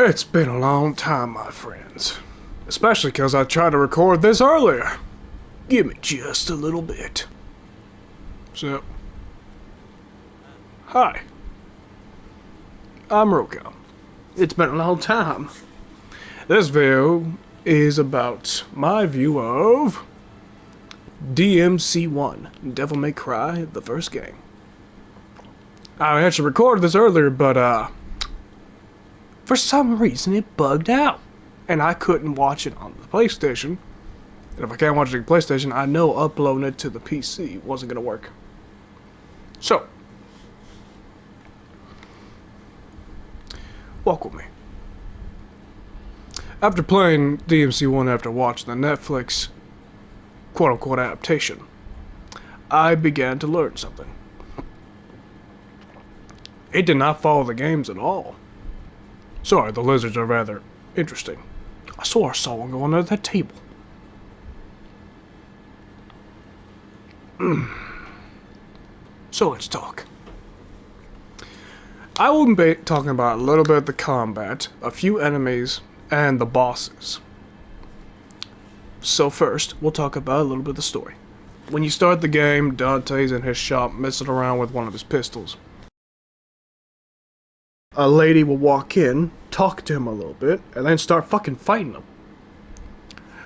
It's been a long time, my friends. Especially because I tried to record this earlier. Give me just a little bit. So, hi. I'm Roko. It's been a long time. This video is about my view of DMC1, Devil May Cry, the first game. I actually recorded this earlier, but for some reason it bugged out, and I couldn't watch it on the PlayStation. And if I can't watch it on the PlayStation, I know uploading it to the PC wasn't gonna work. So, welcome me. After playing DMC1 after watching the Netflix quote-unquote adaptation, I began to learn something. It did not follow the games at all. Sorry, the lizards are rather interesting. I swore I saw one go under that table. So let's talk. I will be talking about a little bit of the combat, a few enemies, and the bosses. So first, we'll talk about a little bit of the story. When you start the game, Dante's in his shop messing around with one of his pistols. A lady will walk in, talk to him a little bit, and then start fucking fighting him.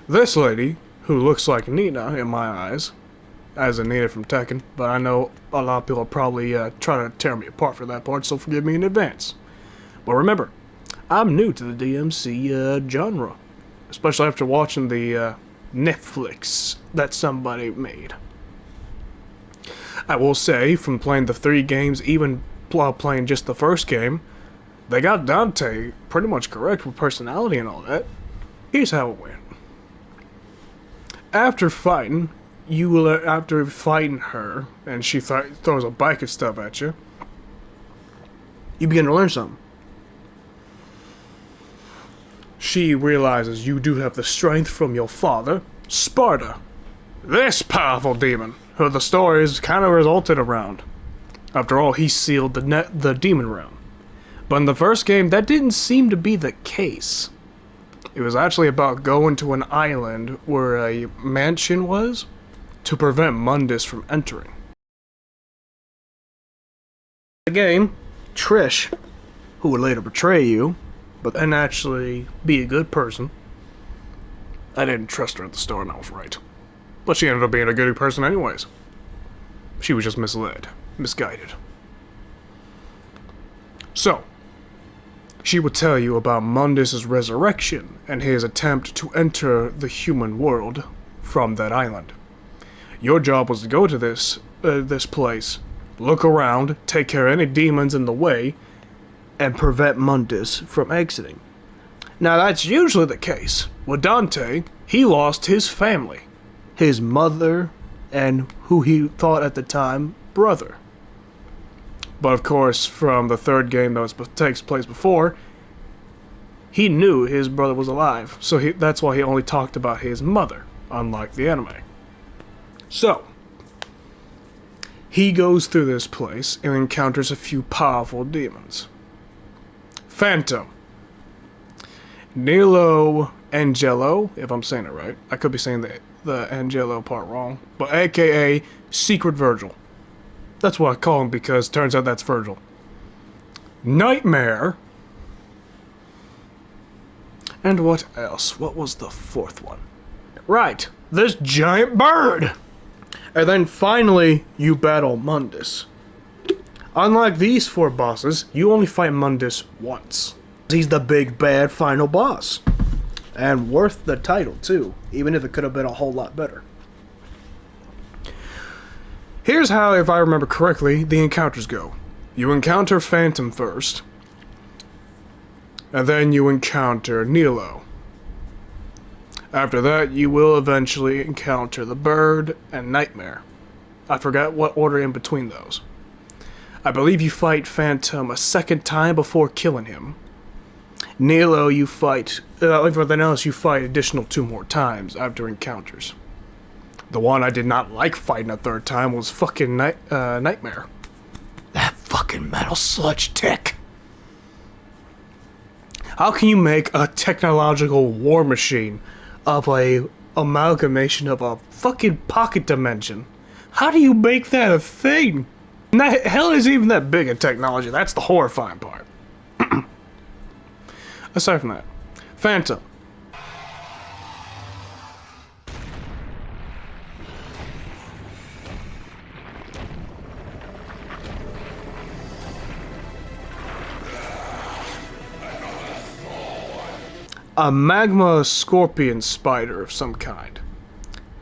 This lady, who looks like Nina in my eyes, as in Nina from Tekken, but I know a lot of people are probably trying to tear me apart for that part, so forgive me in advance. But remember, I'm new to the DMC genre, especially after watching the Netflix that somebody made. I will say, from playing the 3 games, even while playing just the first game, they got Dante pretty much correct with personality and all that. Here's how it went. After fighting her, and she throws a bike and stuff at you, you begin to learn something. She realizes you do have the strength from your father, Sparta, this powerful demon, who the story is kind of resulted around. After all, he sealed the demon realm. But in the first game, that didn't seem to be the case. It was actually about going to an island where a mansion was to prevent Mundus from entering. The game, Trish, who would later betray you, but then actually be a good person. I didn't trust her at the start and I was right. But she ended up being a good person anyways. She was just misguided. So, she would tell you about Mundus' resurrection and his attempt to enter the human world from that island. Your job was to go to this place, look around, take care of any demons in the way, and prevent Mundus from exiting. Now that's usually the case. With Dante, he lost his family, his mother, and who he thought at the time, brother. But of course, from the 3rd game that takes place before, he knew his brother was alive, so that's why he only talked about his mother, unlike the anime. So, he goes through this place and encounters a few powerful demons. Phantom, Nilo Angelo, if I'm saying it right. I could be saying the Angelo part wrong, but aka Secret Virgil. That's what I call him because it turns out that's Virgil. Nightmare. And what else? What was the 4th one? Right, this giant bird! And then finally, you battle Mundus. Unlike these 4 bosses, you only fight Mundus once. He's the big bad final boss. And worth the title too, even if it could have been a whole lot better. Here's how, if I remember correctly, the encounters go. You encounter Phantom first, and then you encounter Nilo. After that, you will eventually encounter the bird and Nightmare. I forgot what order in between those. I believe you fight Phantom a 2nd time before killing him. Nilo you fight, everything else you fight additional 2 more times after encounters. The one I did not like fighting a 3rd time was fucking Nightmare. That fucking metal sludge tick. How can you make a technological war machine of a amalgamation of a fucking pocket dimension? How do you make that a thing? And that, hell isn't even that big a technology. That's the horrifying part. Aside from that, Phantom. A magma scorpion spider of some kind.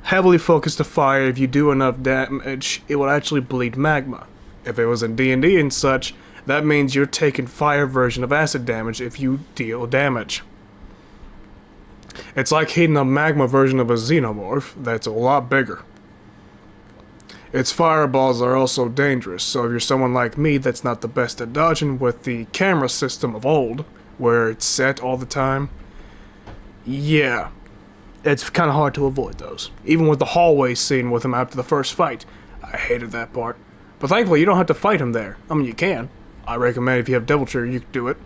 Heavily focused to fire. If you do enough damage, it will actually bleed magma. If it was in D&D and such, that means you're taking fire version of acid damage if you deal damage. It's like hitting a magma version of a xenomorph that's a lot bigger. Its fireballs are also dangerous, so if you're someone like me that's not the best at dodging with the camera system of old, where it's set all the time, yeah, it's kind of hard to avoid those. Even with the hallway scene with him after the first fight, I hated that part. But thankfully, you don't have to fight him there. I mean, you can. I recommend if you have Devil Trigger, you can do it.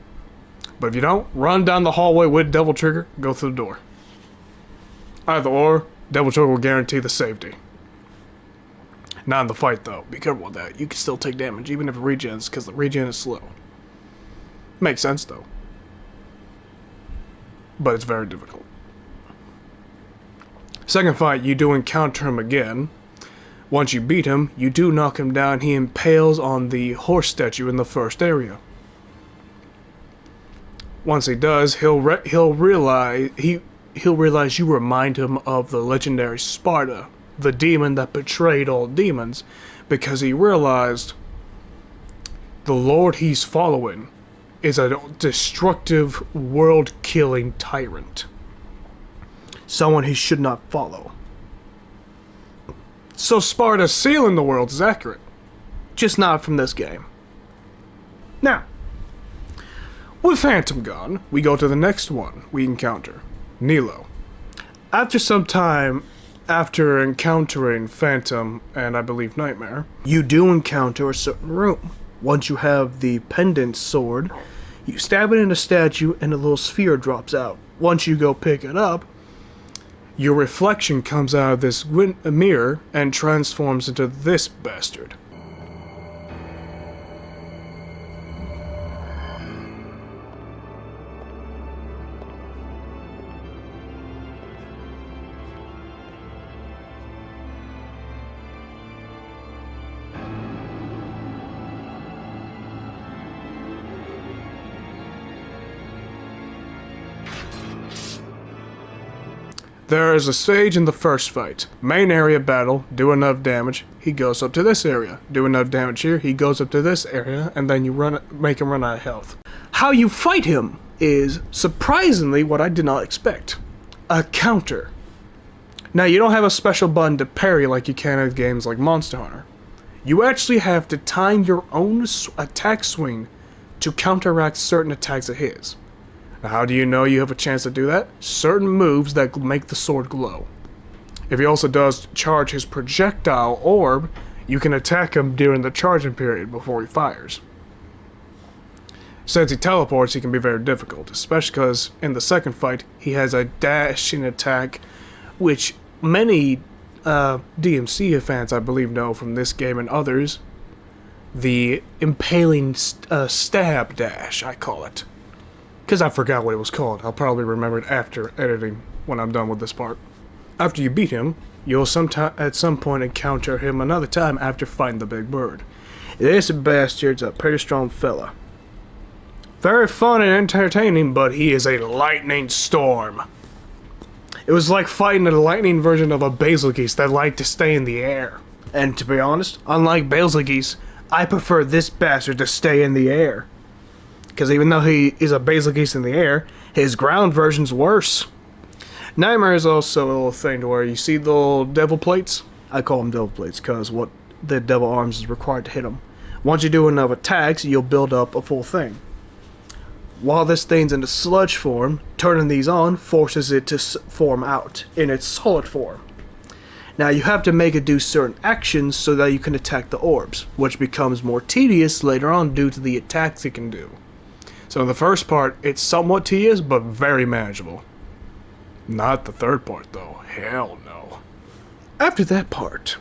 But if you don't, run down the hallway with Devil Trigger, go through the door. Either or, Devil Trigger will guarantee the safety. Not in the fight, though. Be careful with that. You can still take damage, even if it regens, because the regen is slow. Makes sense, though. But it's very difficult. Second fight, you do encounter him again. Once you beat him, you do knock him down. He impales on the horse statue in the first area. Once he does, he'll realize you remind him of the legendary Sparta, the demon that betrayed all demons, because he realized the lord he's following is a destructive, world-killing tyrant. Someone he should not follow. So Sparta sealing the world is accurate. Just not from this game. Now, with Phantom gone, we go to the next one we encounter. Nilo. After some time after encountering Phantom and I believe Nightmare, you do encounter a certain room. Once you have the pendant sword, you stab it in a statue and a little sphere drops out. Once you go pick it up, your reflection comes out of this mirror and transforms into this bastard. There is a stage in the first fight. Main area battle, do enough damage, he goes up to this area. Do enough damage here, he goes up to this area, and then you make him run out of health. How you fight him is surprisingly what I did not expect. A counter. Now you don't have a special button to parry like you can in games like Monster Hunter. You actually have to time your own attack swing to counteract certain attacks of his. How do you know you have a chance to do that? Certain moves that make the sword glow. If he also does charge his projectile orb, you can attack him during the charging period before he fires. Since he teleports, he can be very difficult, especially because in the second fight, he has a dashing attack, which many DMC fans, I believe, know from this game and others. The impaling stab dash, I call it. Because I forgot what it was called. I'll probably remember it after editing when I'm done with this part. After you beat him, you'll at some point encounter him another time after fighting the big bird. This bastard's a pretty strong fella. Very fun and entertaining, but he is a lightning storm. It was like fighting a lightning version of a Basilgeuse that liked to stay in the air. And to be honest, unlike Basilgeuse, I prefer this bastard to stay in the air. Because even though he is a Basilgeuse in the air, his ground version's worse. Nightmare is also a little thing to where you see the little devil plates. I call them devil plates because what the devil arms is required to hit them. Once you do enough attacks, you'll build up a full thing. While this thing's in the sludge form, turning these on forces it to form out in its solid form. Now you have to make it do certain actions so that you can attack the orbs, which becomes more tedious later on due to the attacks it can do. So in the first part, it's somewhat tedious, but very manageable. Not the third part, though. Hell no. After that part,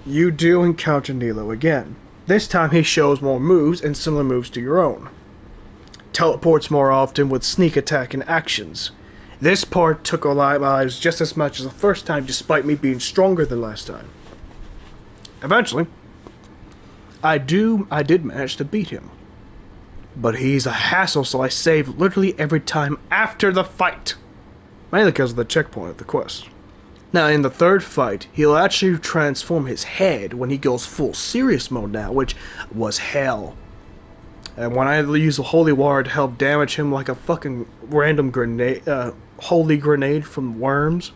you do encounter Nilo again. This time he shows more moves and similar moves to your own. Teleports more often with sneak attack and actions. This part took a lot of lives just as much as the first time, despite me being stronger than last time. Eventually, I did manage to beat him. But he's a hassle, so I save literally every time after the fight. Mainly because of the checkpoint of the quest. Now, in the third fight, he'll actually transform his head when he goes full serious mode now, which was hell. And when I use a holy water to help damage him like a fucking random grenade, holy grenade from worms,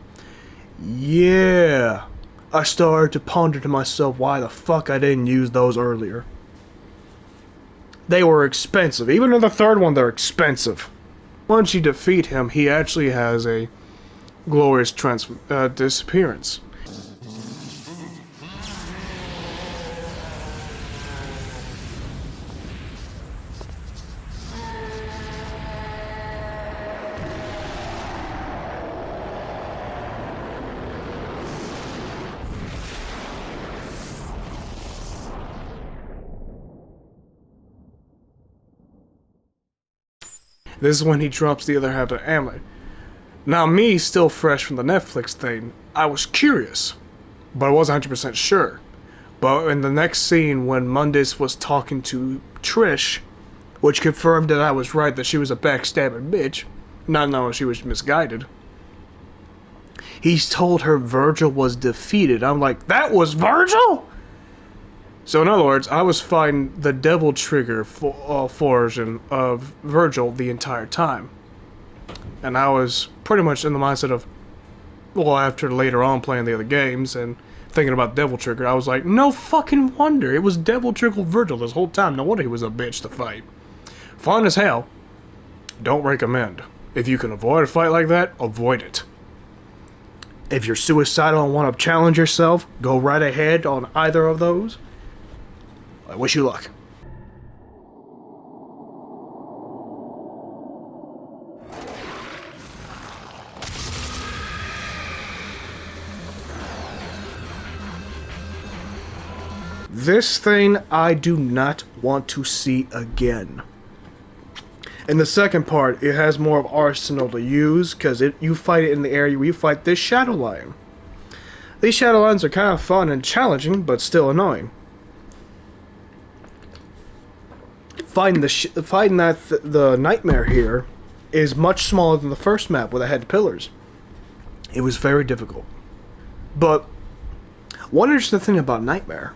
yeah, I started to ponder to myself why the fuck I didn't use those earlier. They were expensive. Even in the third one, they're expensive. Once you defeat him, he actually has a glorious disappearance. This is when he drops the other half of the amulet. Now me, still fresh from the Netflix thing, I was curious, but I wasn't 100% sure. But in the next scene when Mundus was talking to Trish, which confirmed that I was right, that she was a backstabbing bitch, not knowing she was misguided, he's told her Virgil was defeated. I'm like, that was Virgil?! So in other words, I was fighting the Devil Trigger version of Virgil the entire time. And I was pretty much in the mindset of, well, after later on playing the other games and thinking about Devil Trigger, I was like, no fucking wonder, it was Devil Trigger Virgil this whole time. No wonder he was a bitch to fight. Fun as hell. Don't recommend. If you can avoid a fight like that, avoid it. If you're suicidal and want to challenge yourself, go right ahead on either of those. I wish you luck. This thing I do not want to see again. In the second part, it has more of arsenal to use, because you fight it in the area where you fight this Shadow Lion. These Shadow Lions are kind of fun and challenging, but still annoying. Fighting the Nightmare here is much smaller than the first map where they had pillars. It was very difficult. But one interesting thing about Nightmare,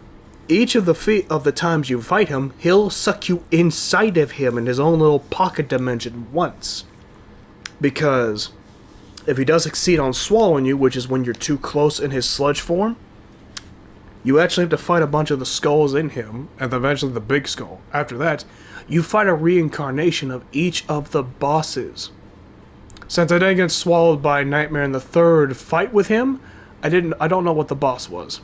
each of the times you fight him, he'll suck you inside of him in his own little pocket dimension once. Because if he does succeed on swallowing you, which is when you're too close in his sludge form, you actually have to fight a bunch of the skulls in him, and eventually the big skull. After that, you fight a reincarnation of each of the bosses. Since I didn't get swallowed by Nightmare in the third fight with him, I don't know what the boss was.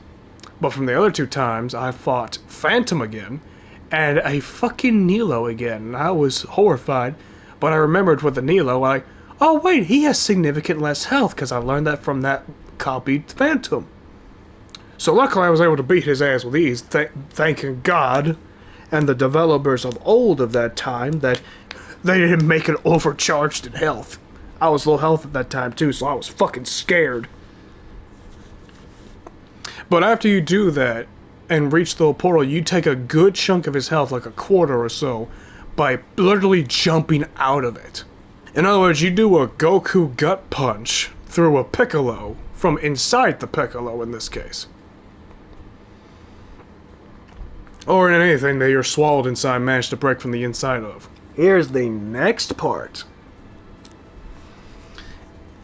But from the other two times, I fought Phantom again, and a fucking Nilo again, and I was horrified, but I remembered with the Nilo, oh wait, he has significant less health, because I learned that from that copied Phantom. So luckily I was able to beat his ass with ease, thanking God and the developers of old of that time that they didn't make it overcharged in health. I was low health at that time too, so I was fucking scared. But after you do that and reach the portal, you take a good chunk of his health, like a quarter or so, by literally jumping out of it. In other words, you do a Goku gut punch through a Piccolo, from inside the Piccolo in this case. Or in anything that you're swallowed inside and managed to break from the inside of. Here's the next part.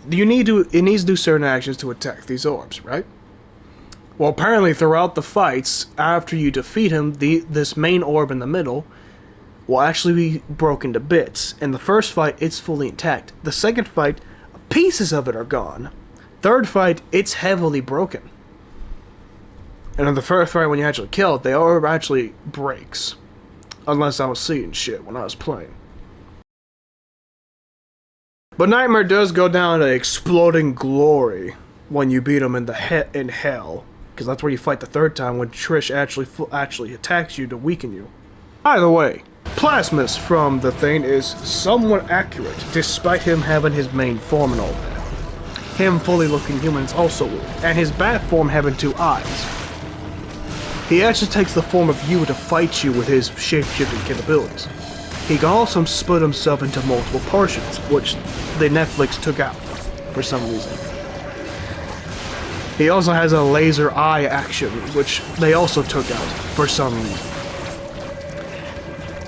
It needs to do certain actions to attack these orbs, right? Well, apparently throughout the fights, after you defeat him, this main orb in the middle will actually be broken to bits. In the first fight, it's fully intact. The second fight, pieces of it are gone. Third fight, it's heavily broken. And in the first fight, when you actually kill it, the orb actually breaks. Unless I was seeing shit when I was playing. But Nightmare does go down to exploding glory when you beat him in in hell, because that's where you fight the third time when Trish actually attacks you to weaken you. By the way, Plasmus from the thing is somewhat accurate, despite him having his main form and all that. Him fully looking human is also weird, and his bat form having 2 eyes. He actually takes the form of you to fight you with his shape-shifting capabilities. He can also split himself into multiple portions, which the Netflix took out for some reason. He also has a laser eye action, which they also took out for some reason.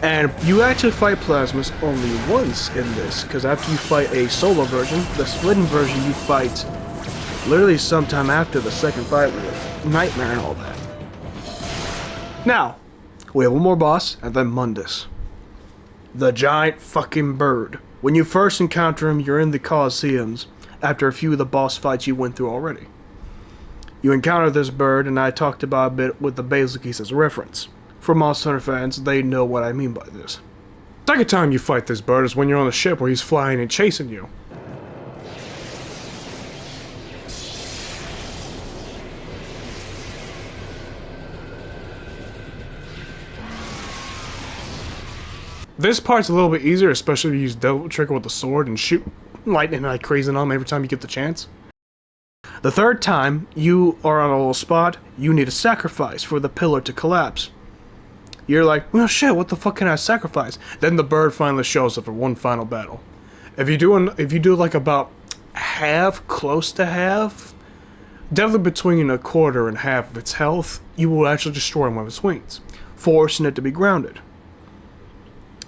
And you actually fight Plasmus only once in this, because after you fight a solo version, the splitting version you fight literally sometime after the second fight with Nightmare and all that. Now, we have one more boss, and then Mundus. The giant fucking bird. When you first encounter him, you're in the Colosseums after a few of the boss fights you went through already. You encounter this bird, and I talked about a bit with the Basilikeys as a reference. For Monster Hunter fans, they know what I mean by this. Second time you fight this bird is when you're on the ship where he's flying and chasing you. This part's a little bit easier, especially if you use Devil Trigger with the sword and shoot lightning like crazy on him every time you get the chance. The third time you are on a little spot, you need a sacrifice for the pillar to collapse. You're like, well shit, what the fuck can I sacrifice? Then the bird finally shows up for one final battle. If you do like about half, close to half, definitely between a quarter and half of its health, you will actually destroy one of its wings, forcing it to be grounded.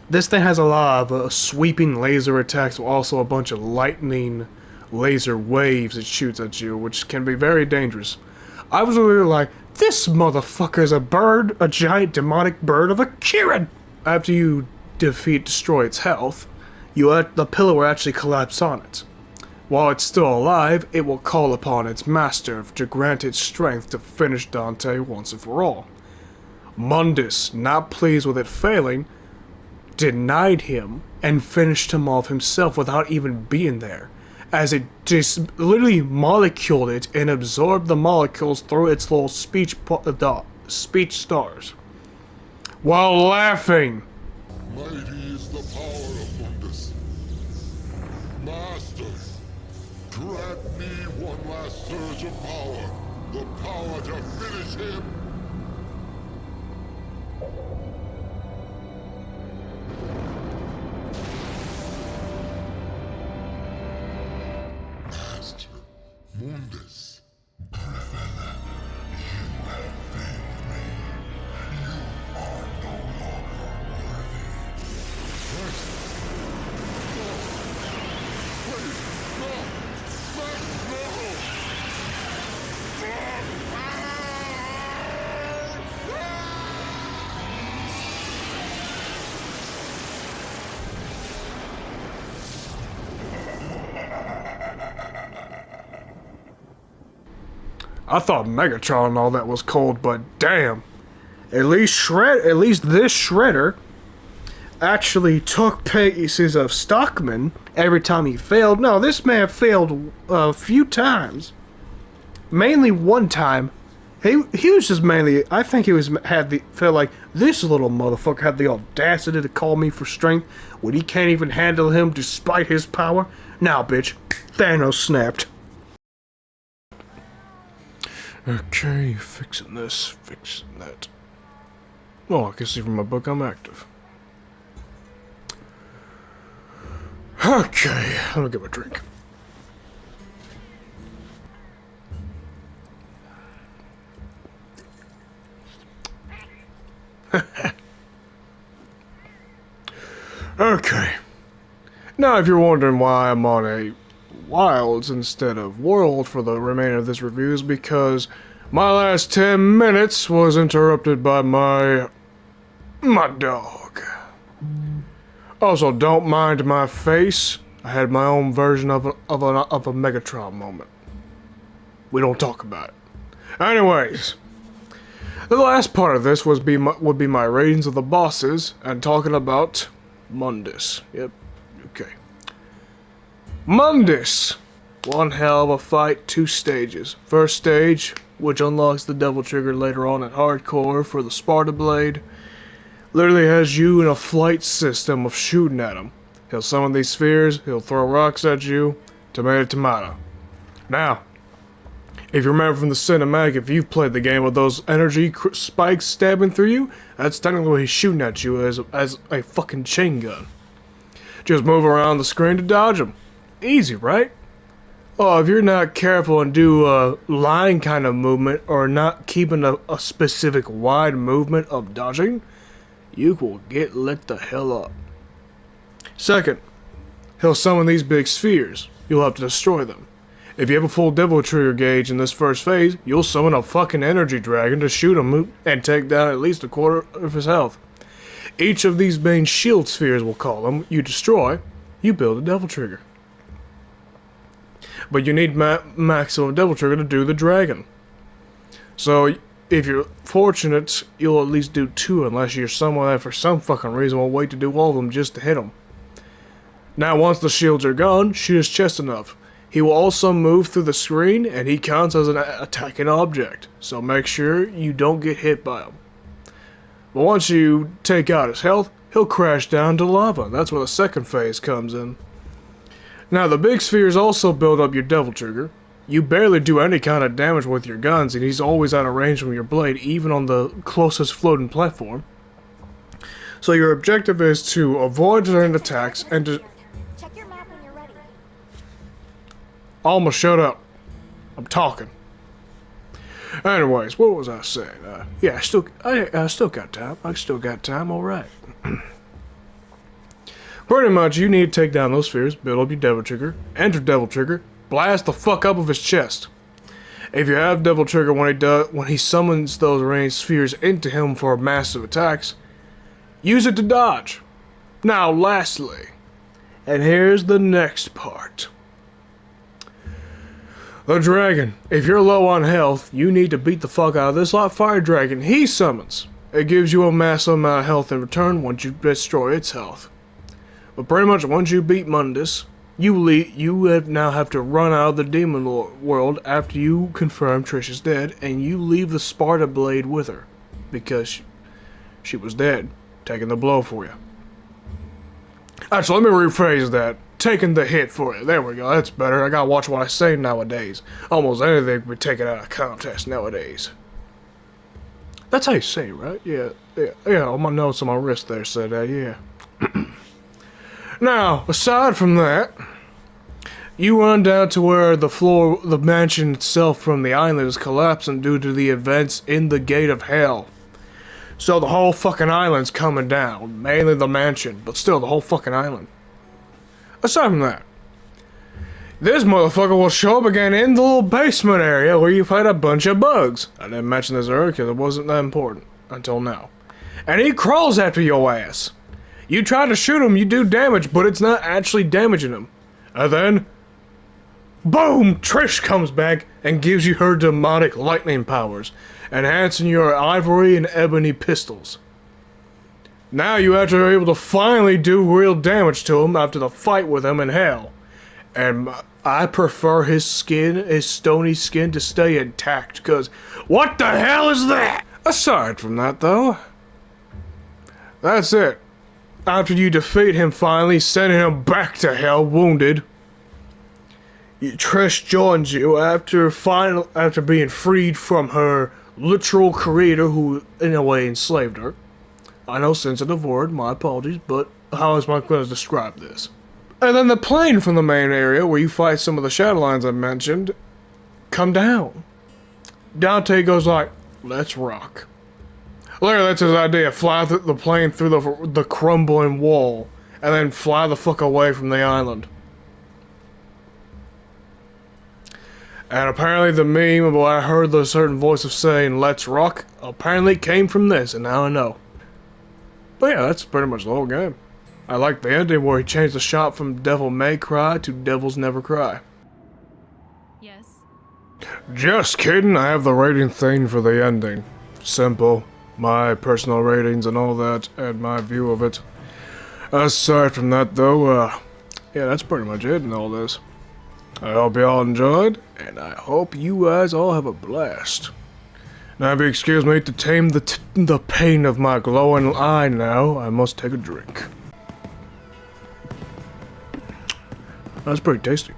This thing has a lot of sweeping laser attacks, but also a bunch of lightning laser waves it shoots at you, which can be very dangerous. I was really like, this motherfucker is a bird, a giant demonic bird of a Kirin! After you destroy its health, the pillar will actually collapse on it. While it's still alive, it will call upon its master to grant it strength to finish Dante once and for all. Mundus, not pleased with it failing, denied him and finished him off himself without even being there, as it just literally moleculed it and absorbed the molecules through its little speech stars while laughing. Mighty is the power of Mundus. Master, grant me one last surge of power, the power to finish him. Master, Mundus. Griffin, you have failed me. You are no longer worthy. I thought Megatron and all that was cold, but damn. At least this Shredder actually took pieces of Stockman every time he failed. No, this man failed a few times. Mainly one time. He was just mainly, I think he felt like this little motherfucker had the audacity to call me for strength when he can't even handle him despite his power. Now, bitch, Thanos snapped. Okay, fixing this, fixing that. Oh, I can see from my book I'm active. Okay, let me get my drink. Okay. Now, if you're wondering why I'm on a Wilds instead of World for the remainder of this review, is because my last 10 minutes was interrupted by my dog. Also, don't mind my face. I had my own version of a Megatron moment. We don't talk about it. Anyways, The last part of this would be my ratings of the bosses, and talking about Mundus. Yep, okay. Mundus! One hell of a fight, 2 stages. First stage, which unlocks the Devil Trigger later on in Hardcore for the Sparta Blade, literally has you in a flight system of shooting at him. He'll summon these spheres, he'll throw rocks at you, tomato. Now, if you remember from the cinematic, if you've played the game with those energy spikes stabbing through you, that's technically what he's shooting at you as a fucking chain gun. Just move around the screen to dodge him. Easy, right? Oh, if you're not careful and do a line kind of movement, or not keeping a specific wide movement of dodging, you will get lit the hell up. Second, he'll summon these big spheres. You'll have to destroy them. If you have a full Devil Trigger gauge in this first phase, you'll summon a fucking energy dragon to shoot him and take down at least a quarter of his health. Each of these main shield spheres, we'll call them, you destroy, you build a Devil Trigger. But you need maximum Devil Trigger to do the dragon. So, if you're fortunate, you'll at least do 2 unless you're someone that for some fucking reason will wait to do all of them just to hit him. Now once the shields are gone, shoot his chest enough. He will also move through the screen and he counts as an attacking object, so make sure you don't get hit by him. But once you take out his health, he'll crash down to lava. That's where the second phase comes in. Now the big spheres also build up your Devil Trigger. You barely do any kind of damage with your guns, and he's always out of range from your blade, even on the closest floating platform. So your objective is to avoid certain attacks and to... Check your map when you're ready. Almost shut up. I'm talking. Anyways, what was I saying? Yeah, I still got time. I still got time, alright. Pretty much, you need to take down those spheres, build up your Devil Trigger, enter Devil Trigger, blast the fuck up of his chest. If you have Devil Trigger when he summons those ranged spheres into him for massive attacks, use it to dodge. Now lastly, and here's the next part. The dragon. If you're low on health, you need to beat the fuck out of this fire dragon he summons. It gives you a massive amount of health in return once you destroy its health. But pretty much once you beat Mundus, you now have to run out of the demon world after you confirm Trish is dead, and you leave the Sparta Blade with her, because she was dead, taking the blow for you. Actually, let me rephrase that. Taking the hit for you. There we go, that's better. I gotta watch what I say nowadays. Almost anything can be taken out of context nowadays. That's how you say it, right? Yeah, on my notes on my wrist there said that, yeah. Now, aside from that, you run down to where the mansion itself from the island is collapsing due to the events in the Gate of Hell. So the whole fucking island's coming down. Mainly the mansion, but still the whole fucking island. Aside from that, this motherfucker will show up again in the little basement area where you fight a bunch of bugs. I didn't mention this earlier because it wasn't that important until now. And he crawls after your ass. You try to shoot him, you do damage, but it's not actually damaging him. And then, boom! Trish comes back and gives you her demonic lightning powers, enhancing your ivory and ebony pistols. Now you actually are able to finally do real damage to him after the fight with him in hell. And I prefer his stony skin to stay intact, cause what the hell is that? Aside from that though, that's it. After you defeat him finally, sending him back to hell wounded, Trish joins you after being freed from her literal creator who in a way enslaved her. I know, sensitive word, my apologies, but how is I going to describe this? And then the plane from the main area where you fight some of the Shadowlines I mentioned come down. Dante goes like, let's rock. Literally, that's his idea. Fly the plane through the crumbling wall, and then fly the fuck away from the island. And apparently the meme of what I heard the certain voice of saying, let's rock, apparently came from this, and now I know. But yeah, that's pretty much the whole game. I like the ending where he changed the shot from Devil May Cry to Devils Never Cry. Yes. Just kidding, I have the rating thing for the ending. simple. My personal ratings and all that, and my view of it. Aside from that, though, yeah, that's pretty much it in all this. I hope y'all enjoyed, and I hope you guys all have a blast. Now, if you excuse me to tame the pain of my glowing eye now, I must take a drink. That's pretty tasty.